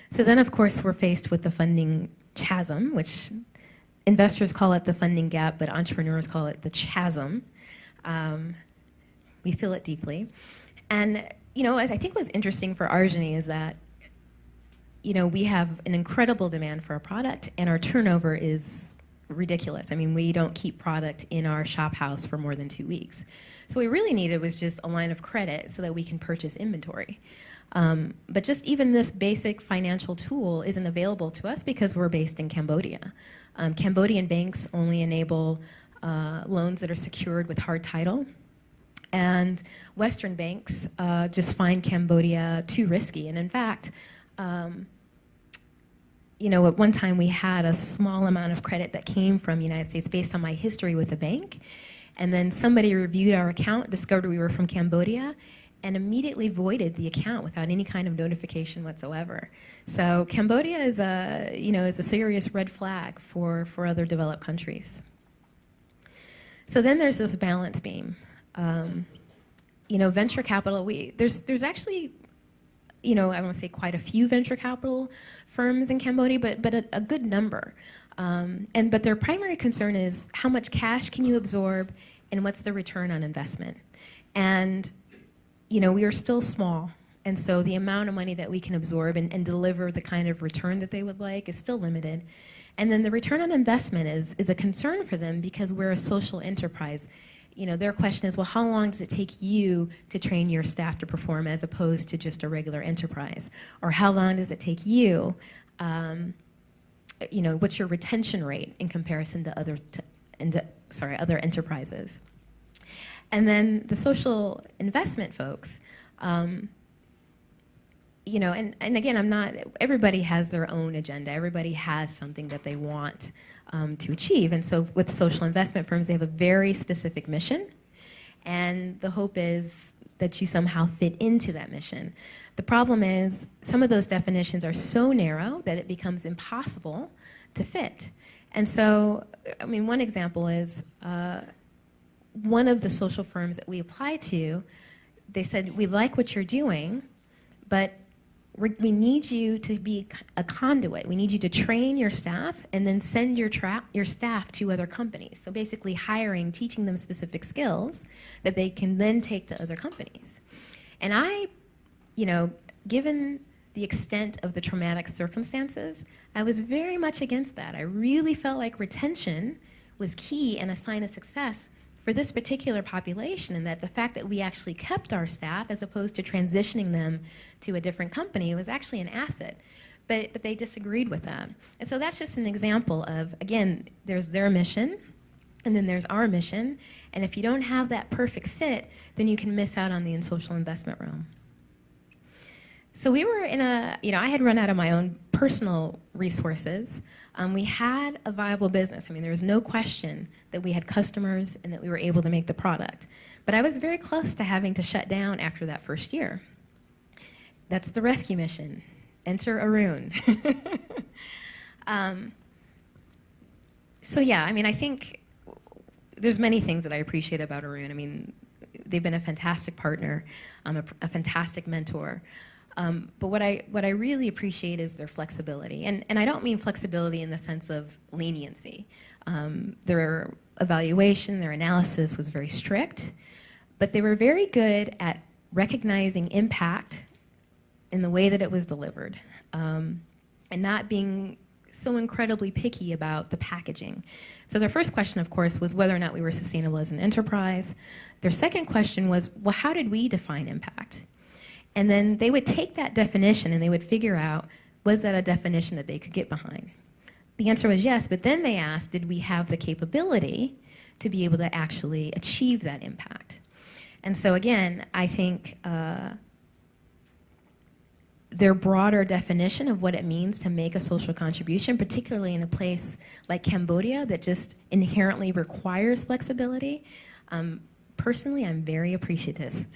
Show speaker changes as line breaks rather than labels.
So then, of course, we're faced with the funding chasm, which investors call it the funding gap, but entrepreneurs call it the chasm. We feel it deeply. And, I think what's interesting for ARUN is that, we have an incredible demand for a product, and our turnover is ridiculous. I mean, we don't keep product in our shop house for more than 2 weeks. So what we really needed was just a line of credit so that we can purchase inventory. But just even this basic financial tool isn't available to us because we're based in Cambodia. Cambodian banks only enable loans that are secured with hard title. And Western banks just find Cambodia too risky. And in fact, at one time we had a small amount of credit that came from the United States based on my history with the bank. And then somebody reviewed our account, discovered we were from Cambodia, and immediately voided the account without any kind of notification whatsoever. So Cambodia is a serious red flag for other developed countries. So then there's this balance beam. Venture capital, there's actually, I want to say quite a few venture capital firms in Cambodia, but a good number. But their primary concern is how much cash can you absorb and what's the return on investment. And, we are still small. And so the amount of money that we can absorb and deliver the kind of return that they would like is still limited. And then the return on investment is a concern for them because we're a social enterprise. Their question is, well, how long does it take you to train your staff to perform as opposed to just a regular enterprise? Or how long does it take you, what's your retention rate in comparison to other enterprises? And then the social investment folks, and again, everybody has their own agenda. Everybody has something that they want to achieve. And so with social investment firms, they have a very specific mission. And the hope is that you somehow fit into that mission. The problem is some of those definitions are so narrow that it becomes impossible to fit. And so, one example is one of the social firms that we applied to, they said, we like what you're doing, but we need you to be a conduit. We need you to train your staff and then send your staff to other companies. So basically hiring, teaching them specific skills that they can then take to other companies. And I, given the extent of the traumatic circumstances, I was very much against that. I really felt like retention was key and a sign of success for this particular population, and that the fact that we actually kept our staff as opposed to transitioning them to a different company was actually an asset. But they disagreed with that. And so that's just an example of, again, there's their mission, and then there's our mission, and if you don't have that perfect fit, then you can miss out on the social investment realm. So we were in I had run out of my own personal resources. We had a viable business. There was no question that we had customers and that we were able to make the product. But I was very close to having to shut down after that first year. That's the rescue mission. Enter ARUN. So yeah, I think there's many things that I appreciate about ARUN. They've been a fantastic partner, a fantastic mentor. But what I really appreciate is their flexibility. And I don't mean flexibility in the sense of leniency. Their evaluation, their analysis was very strict, but they were very good at recognizing impact in the way that it was delivered, and not being so incredibly picky about the packaging. So their first question, of course, was whether or not we were sustainable as an enterprise. Their second question was, well, how did we define impact? And then they would take that definition and they would figure out, was that a definition that they could get behind? The answer was yes, but then they asked, did we have the capability to be able to actually achieve that impact? And so again, I think their broader definition of what it means to make a social contribution, particularly in a place like Cambodia that just inherently requires flexibility, personally, I'm very appreciative.